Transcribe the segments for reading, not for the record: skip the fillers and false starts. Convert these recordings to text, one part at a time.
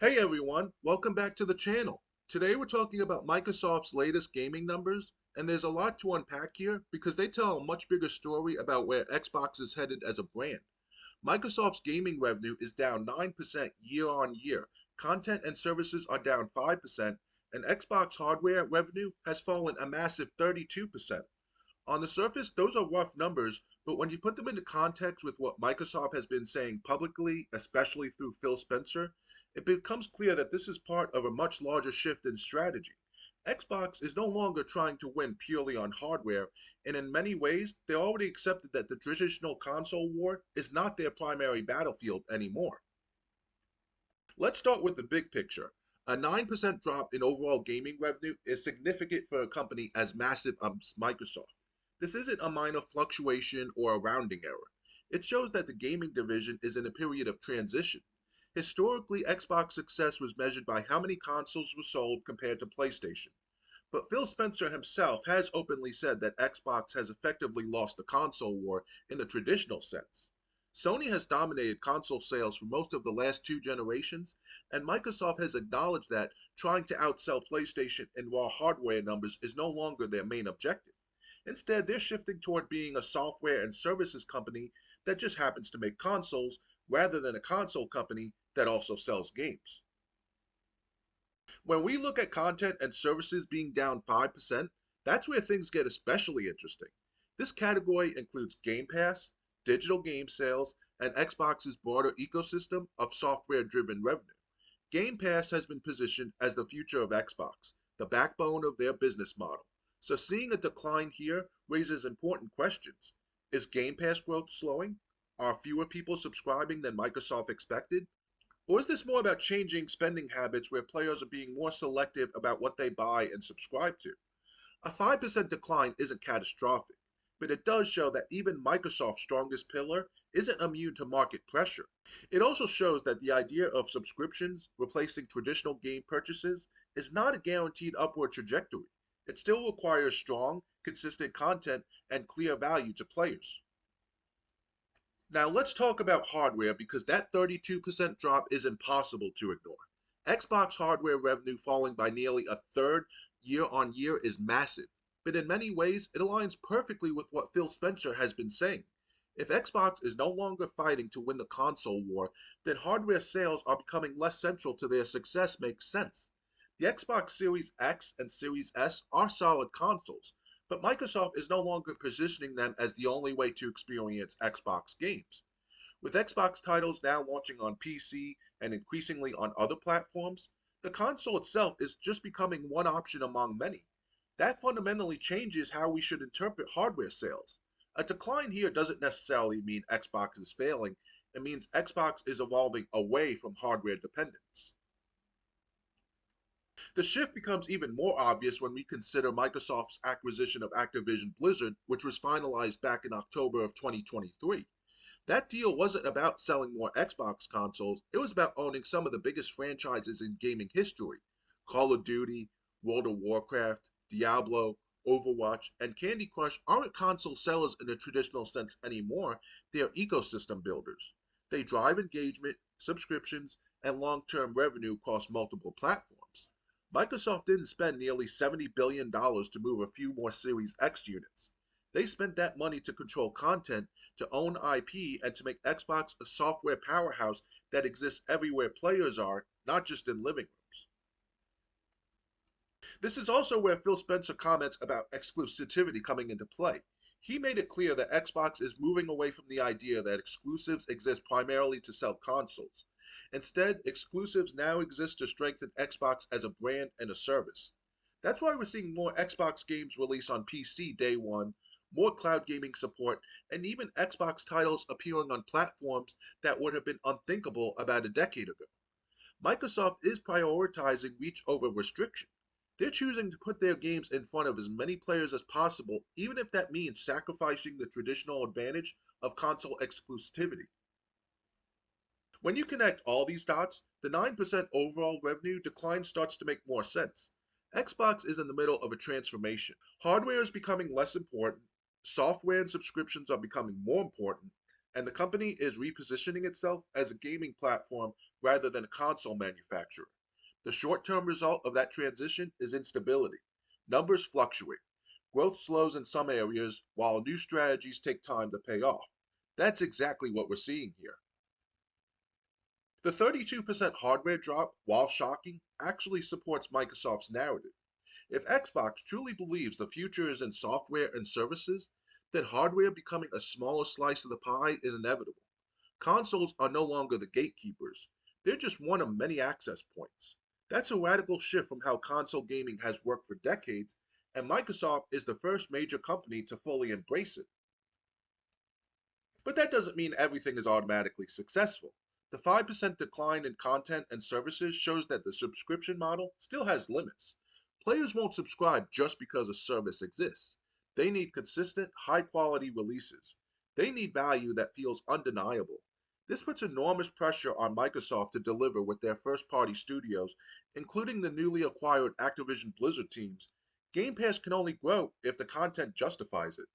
Hey everyone, welcome back to the channel. Today we're talking about Microsoft's latest gaming numbers, and there's a lot to unpack here because they tell a much bigger story about where Xbox is headed as a brand. Microsoft's gaming revenue is down 9% year on year, content and services are down 5%, and Xbox hardware revenue has fallen a massive 32%. On the surface, those are rough numbers, but when you put them into context with what Microsoft has been saying publicly, especially through Phil Spencer, it becomes clear that this is part of a much larger shift in strategy. Xbox is no longer trying to win purely on hardware, and in many ways, they already accepted that the traditional console war is not their primary battlefield anymore. Let's start with the big picture. A 9% drop in overall gaming revenue is significant for a company as massive as Microsoft. This isn't a minor fluctuation or a rounding error. It shows that the gaming division is in a period of transition. Historically, Xbox success was measured by how many consoles were sold compared to PlayStation. But Phil Spencer himself has openly said that Xbox has effectively lost the console war in the traditional sense. Sony has dominated console sales for most of the last two generations, and Microsoft has acknowledged that trying to outsell PlayStation in raw hardware numbers is no longer their main objective. Instead, they're shifting toward being a software and services company that just happens to make consoles rather than a console company that also sells games. When we look at content and services being down 5%, that's where things get especially interesting. This category includes Game Pass, digital game sales, and Xbox's broader ecosystem of software driven revenue. Game Pass has been positioned as the future of Xbox, the backbone of their business model. So seeing a decline here raises important questions. Is Game Pass growth slowing? Are fewer people subscribing than Microsoft expected? Or is this more about changing spending habits where players are being more selective about what they buy and subscribe to? A 5% decline isn't catastrophic, but it does show that even Microsoft's strongest pillar isn't immune to market pressure. It also shows that the idea of subscriptions replacing traditional game purchases is not a guaranteed upward trajectory. It still requires strong, consistent content and clear value to players. Now let's talk about hardware because that 32% drop is impossible to ignore. Xbox hardware revenue falling by nearly a third year on year is massive, but in many ways it aligns perfectly with what Phil Spencer has been saying. If Xbox is no longer fighting to win the console war, then hardware sales are becoming less central to their success makes sense. The Xbox Series X and Series S are solid consoles, but Microsoft is no longer positioning them as the only way to experience Xbox games. With Xbox titles now launching on PC and increasingly on other platforms, the console itself is just becoming one option among many. That fundamentally changes how we should interpret hardware sales. A decline here doesn't necessarily mean Xbox is failing, it means Xbox is evolving away from hardware dependence. The shift becomes even more obvious when we consider Microsoft's acquisition of Activision Blizzard, which was finalized back in October of 2023. That deal wasn't about selling more Xbox consoles, it was about owning some of the biggest franchises in gaming history. Call of Duty, World of Warcraft, Diablo, Overwatch, and Candy Crush aren't console sellers in the traditional sense anymore, they are ecosystem builders. They drive engagement, subscriptions, and long term revenue across multiple platforms. Microsoft didn't spend nearly $70 billion to move a few more Series X units. They spent that money to control content, to own IP, and to make Xbox a software powerhouse that exists everywhere players are, not just in living rooms. This is also where Phil Spencer comments about exclusivity coming into play. He made it clear that Xbox is moving away from the idea that exclusives exist primarily to sell consoles. Instead, exclusives now exist to strengthen Xbox as a brand and a service. That's why we're seeing more Xbox games release on PC day one, more cloud gaming support, and even Xbox titles appearing on platforms that would have been unthinkable about a decade ago. Microsoft is prioritizing reach over restriction. They're choosing to put their games in front of as many players as possible, even if that means sacrificing the traditional advantage of console exclusivity. When you connect all these dots, the 9% overall revenue decline starts to make more sense. Xbox is in the middle of a transformation. Hardware is becoming less important, software and subscriptions are becoming more important, and the company is repositioning itself as a gaming platform rather than a console manufacturer. The short term result of that transition is instability. Numbers fluctuate. Growth slows in some areas while new strategies take time to pay off. That's exactly what we're seeing here. The 32% hardware drop, while shocking, actually supports Microsoft's narrative. If Xbox truly believes the future is in software and services, then hardware becoming a smaller slice of the pie is inevitable. Consoles are no longer the gatekeepers, they're just one of many access points. That's a radical shift from how console gaming has worked for decades, and Microsoft is the first major company to fully embrace it. But that doesn't mean everything is automatically successful. The 5% decline in content and services shows that the subscription model still has limits. Players won't subscribe just because a service exists. They need consistent, high quality releases. They need value that feels undeniable. This puts enormous pressure on Microsoft to deliver with their first party studios, including the newly acquired Activision Blizzard teams. Game Pass can only grow if the content justifies it.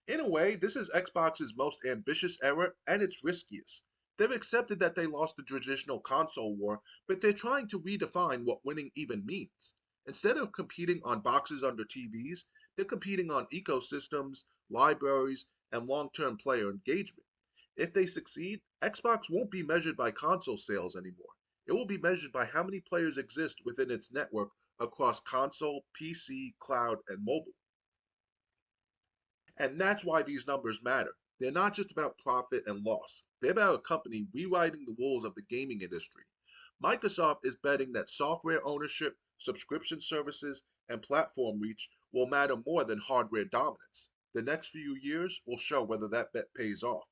In a way, this is Xbox's most ambitious era and its riskiest. They've accepted that they lost the traditional console war, but they're trying to redefine what winning even means. Instead of competing on boxes under TVs, they're competing on ecosystems, libraries, and long term player engagement. If they succeed, Xbox won't be measured by console sales anymore. It will be measured by how many players exist within its network across console, PC, cloud, and mobile. And that's why these numbers matter. They're not just about profit and loss, they're about a company rewriting the rules of the gaming industry. Microsoft is betting that software ownership, subscription services, and platform reach will matter more than hardware dominance. The next few years will show whether that bet pays off.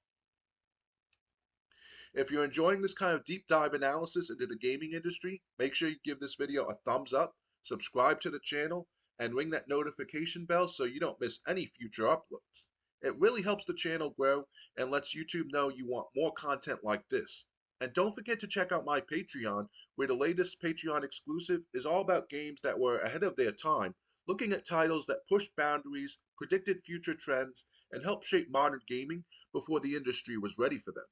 If you're enjoying this kind of deep dive analysis into the gaming industry, make sure you give this video a thumbs up, subscribe to the channel, and ring that notification bell so you don't miss any future uploads. It really helps the channel grow and lets YouTube know you want more content like this. And don't forget to check out my Patreon, where the latest Patreon exclusive is all about games that were ahead of their time, looking at titles that pushed boundaries, predicted future trends, and helped shape modern gaming before the industry was ready for them.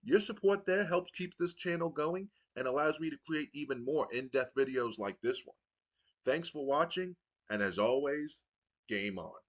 Your support there helps keep this channel going and allows me to create even more in-depth videos like this one. Thanks for watching, and as always, game on.